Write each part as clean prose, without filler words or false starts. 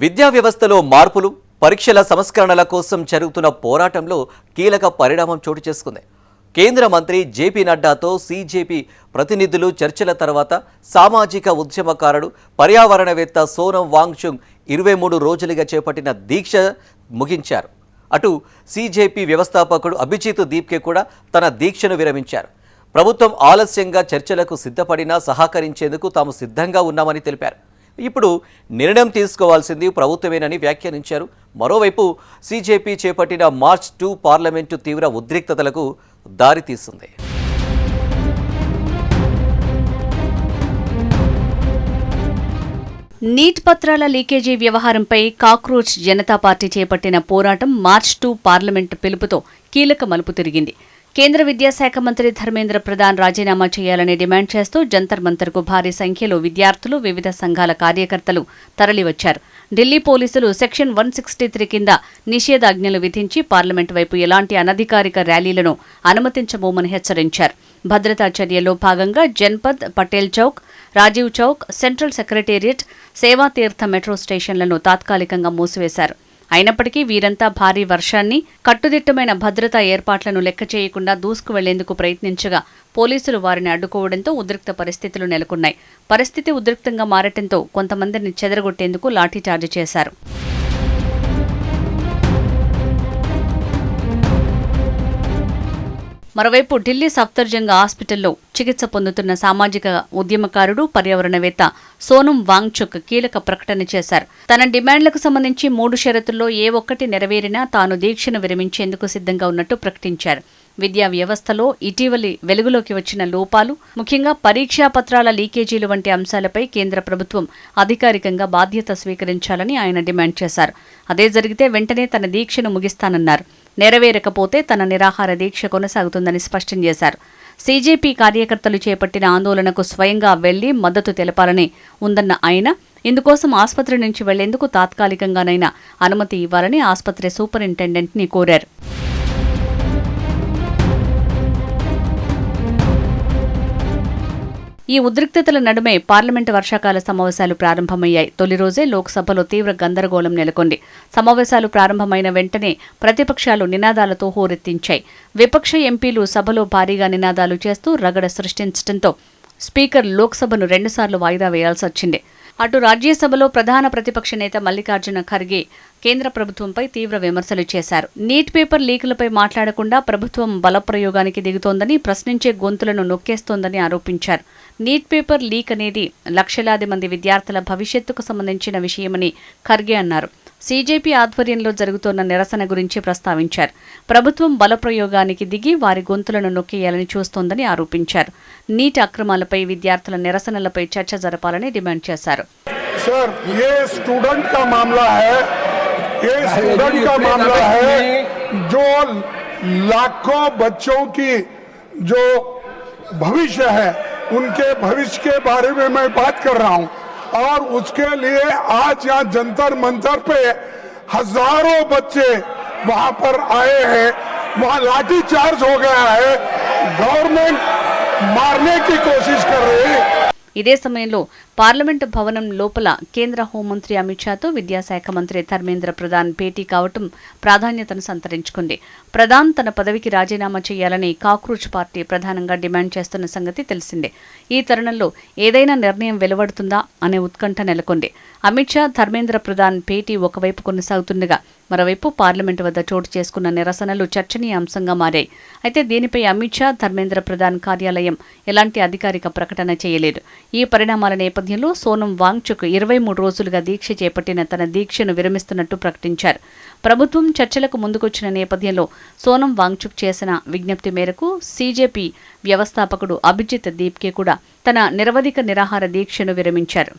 విద్యా వ్యవస్థలో మార్పులు, పరీక్షల సంస్కరణల కోసం జరుగుతున్న పోరాటంలో కీలక పరిణామం చోటు చేసుకుంది. కేంద్ర మంత్రి జేపీ నడ్డాతో సీజేపీ ప్రతినిధులు చర్చల తర్వాత సామాజిక ఉద్యమకారుడు, పర్యావరణవేత్త సోనం వాంగ్చుక్ 23 రోజులుగా చేపట్టిన దీక్ష ముగించారు. అటు సీజేపీ వ్యవస్థాపకుడు అభిజిత్ దీప్కే కూడా తన దీక్షను విరమించారు. ప్రభుత్వం ఆలస్యంగా చర్చలకు సిద్ధపడినా సహకరించేందుకు తాము సిద్ధంగా ఉన్నామని తెలిపారు. ఇప్పుడు నిర్ణయం తీసుకోవాల్సింది ప్రభుత్వమేనని వ్యాఖ్యానించారు. మరోవైపు సీజేపీ చేపట్టిన మార్చ్ 2 పార్లమెంటు తీవ్ర ఉద్రిక్తతలకు దారితీస్తుంది. నీట్ పత్రాల లీకేజీ వ్యవహారంపై కాక్రోచ్ జనతా పార్టీ చేపట్టిన పోరాటం మార్చ్ 2 పార్లమెంటు పిలుపుతో కీలక మలుపు తిరిగింది. కేంద్ర విద్యాశాఖ మంత్రి ధర్మేంద్ర ప్రధాన్ రాజీనామా చేయాలని డిమాండ్ చేస్తూ జంతర్ మంతర్కు భారీ సంఖ్యలో విద్యార్థులు, వివిధ సంఘాల కార్యకర్తలు తరలివచ్చారు. ఢిల్లీ పోలీసులు సెక్షన్ 163 కింద నిషేధాజ్ఞలు విధించి పార్లమెంటు వైపు ఎలాంటి అనధికారిక ర్యాలీలను అనుమతించబోమని హెచ్చరించారు. భద్రతా చర్యల్లో భాగంగా జన్పద్, పటేల్ చౌక్, రాజీవ్ చౌక్, సెంట్రల్ సెక్రటేరియట్, సేవాతీర్థ మెట్రో స్టేషన్లను తాత్కాలికంగా మూసివేశారు. అయినప్పటికీ వీరంతా భారీ వర్షాన్ని, కట్టుదిట్టమైన భద్రతా ఏర్పాట్లను లెక్క చేయకుండా దూసుకు వెళ్లేందుకు ప్రయత్నించగా పోలీసులు వారిని అడ్డుకోవడంతో ఉద్రిక్త పరిస్థితులు నెలకొన్నాయి. పరిస్థితి ఉద్రిక్తంగా మారటంతో కొంతమందిని చెదరగొట్టేందుకు లాఠీచార్జి చేశారు. మరోవైపు ఢిల్లీ సఫ్దర్జంగ్ హాస్పిటల్లో చికిత్స పొందుతున్న సామాజిక ఉద్యమకారుడు, పర్యావరణవేత్త సోనం వాంగ్చుక్ కీలక ప్రకటన చేశారు. తన డిమాండ్లకు సంబంధించి 3 షరతుల్లో ఏ ఒక్కటి నెరవేరినా తాను దీక్షను విరమించేందుకు సిద్ధంగా ఉన్నట్టు ప్రకటించారు. విద్యా వ్యవస్థలో ఇటీవలి వెలుగులోకి వచ్చిన లోపాలు, ముఖ్యంగా పరీక్షా పత్రాల లీకేజీలు వంటి అంశాలపై కేంద్ర ప్రభుత్వం అధికారికంగా బాధ్యత స్వీకరించాలని ఆయన డిమాండ్ చేశారు. అదే జరిగితే వెంటనే తన దీక్షను ముగిస్తానన్నారు. నెరవేరకపోతే తన నిరాహార దీక్ష కొనసాగుతుందని స్పష్టం చేశారు. సీజేపీ కార్యకర్తలు చేపట్టిన ఆందోళనకు స్వయంగా వెళ్లి మద్దతు తెలపాలని ఉందన్న ఆయన ఇందుకోసం ఆసుపత్రి నుంచి వెళ్లేందుకు తాత్కాలికంగానైనా అనుమతి ఇవ్వాలని ఆసుపత్రి సూపరింటెండెంట్ని కోరారు. ఈ ఉద్రిక్తతల నడుమే పార్లమెంటు వర్షాకాల సమావేశాలు ప్రారంభమయ్యాయి. తొలి రోజే లోక్సభలో తీవ్ర గందరగోళం నెలకొంది. సమావేశాలు ప్రారంభమైన వెంటనే ప్రతిపక్షాలు నినాదాలతో హోరెత్తించాయి. విపక్ష ఎంపీలు సభలో భారీగా నినాదాలు చేస్తూ రగడ సృష్టించడంతో స్పీకర్ లోక్సభను 2 సార్లు వాయిదా వేయాల్సి వచ్చింది. అటు రాజ్యసభలో ప్రధాన ప్రతిపక్ష నేత మల్లికార్జున ఖర్గే కేంద్ర ప్రభుత్వంపై తీవ్ర విమర్శలు చేశారు. నీట్ పేపర్ లీకులపై మాట్లాడకుండా ప్రభుత్వం బలప్రయోగానికి దిగుతోందని, ప్రశ్నించే గొంతులను నొక్కేస్తోందని ఆరోపించారు. నీట్ పేపర్ లీక్ అనేది లక్షలాది మంది విద్యార్థుల భవిష్యత్తుకు సంబంధించిన విషయమని ఖర్గే అన్నారు. సీజేపీ ఆధ్వర్యంలో జరుగుతోన్న నిరసన గురించి ప్రస్తావించారు. ప్రభుత్వం బలప్రయోగానికి దిగి వారి గొంతులను నొక్కేయాలని చూస్తోందని ఆరోపించారు. నీట్ అక్రమాలపై విద్యార్థుల నిరసనలపై చర్చ జరపాలని డిమాండ్ చేశారు. उनके भविष्य के बारे में मैं बात कर रहा हूं और उसके लिए आज यहाँ जंतर मंतर पे हजारों बच्चे वहां पर आए हैं. वहां लाठी चार्ज हो गया है. गवर्नमेंट मारने की कोशिश कर रही है. ఇదే సమయంలో పార్లమెంటు భవనం లోపల కేంద్ర హోంమంత్రి అమిత్ షాతో విద్యాశాఖ మంత్రి ధర్మేంద్ర ప్రధాన్ భేటీ కావటం ప్రాధాన్యతను సంతరించుకుంది. ప్రధాన్ తన పదవికి రాజీనామా చేయాలని కాక్రోచ్ పార్టీ ప్రధానంగా డిమాండ్ చేస్తున్న సంగతి తెలిసిందే. ఈ తరుణంలో ఏదైనా నిర్ణయం వెలువడుతుందా అనే ఉత్కంఠ నెలకొంది. అమిత్ షా, ధర్మేంద్ర ప్రధాన్ భేటీ ఒకవైపు కొనసాగుతుండగా మరోవైపు పార్లమెంటు వద్ద చోటు చేసుకున్న నిరసనలు చర్చనీయాంశంగా మారాయి. అయితే దీనిపై అమిత్ షా, ధర్మేంద్ర ప్రధాన్ కార్యాలయం ఎలాంటి అధికారిక ప్రకటన చేయలేదు. ఈ పరిణామాల నేపథ్యంలో సోనం వాంగ్చుక్ 23 రోజులుగా దీక్ష చేపట్టిన తన దీక్షను విరమిస్తున్నట్టు ప్రకటించారు. ప్రభుత్వం చర్చలకు ముందుకొచ్చిన నేపథ్యంలో సోనం వాంగ్చుక్ చేసిన విజ్ఞప్తి మేరకు సీజేపీ వ్యవస్థాపకుడు అభిజిత్ దీప్కే కూడా తన నిరవధిక నిరాహార దీక్షను విరమించారు.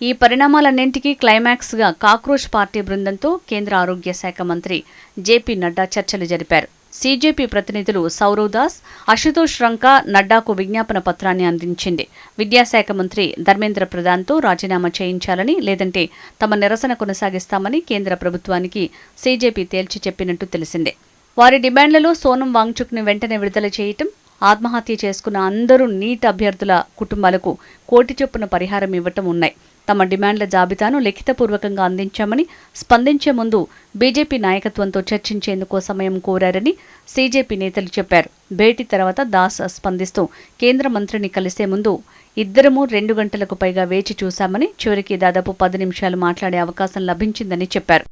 ఈ పరిణామాలన్నింటికీ క్లైమాక్స్గా కాక్రోచ్ పార్టీ బృందంతో కేంద్ర ఆరోగ్య శాఖ మంత్రి జేపీ నడ్డా చర్చలు జరిపారు. సీజేపీ ప్రతినిధులు సౌరవ్ దాస్, అశుతోష్ రంకా నడ్డాకు విజ్ఞాపన పత్రాన్ని అందించింది. విద్యాశాఖ మంత్రి ధర్మేంద్ర ప్రధాన్తో రాజీనామా చేయించాలని, లేదంటే తమ నిరసన కొనసాగిస్తామని కేంద్ర ప్రభుత్వానికి సీజేపీ తేల్చి చెప్పినట్టు తెలిసిందే. వారి డిమాండ్లలో సోనం వాంగ్చుక్ను వెంటనే విడుదల చేయటం, ఆత్మహత్య చేసుకున్న అందరూ నీట్ అభ్యర్థుల కుటుంబాలకు 1 కోటి చొప్పున పరిహారం ఇవ్వటం ఉన్నాయి. తమ డిమాండ్ల జాబితాను లిఖితపూర్వకంగా అందించామని, స్పందించే ముందు బీజేపీ నాయకత్వంతో చర్చించేందుకు సమయం కోరారని సీజేపీ నేతలు చెప్పారు. భేటీ తర్వాత దాస్ స్పందిస్తూ కేంద్ర మంత్రిని కలిసే ముందు ఇద్దరము 2 గంటలకు పైగా వేచి చూశామని, చివరికి దాదాపు 10 నిమిషాలు మాట్లాడే అవకాశం లభించిందని చెప్పారు.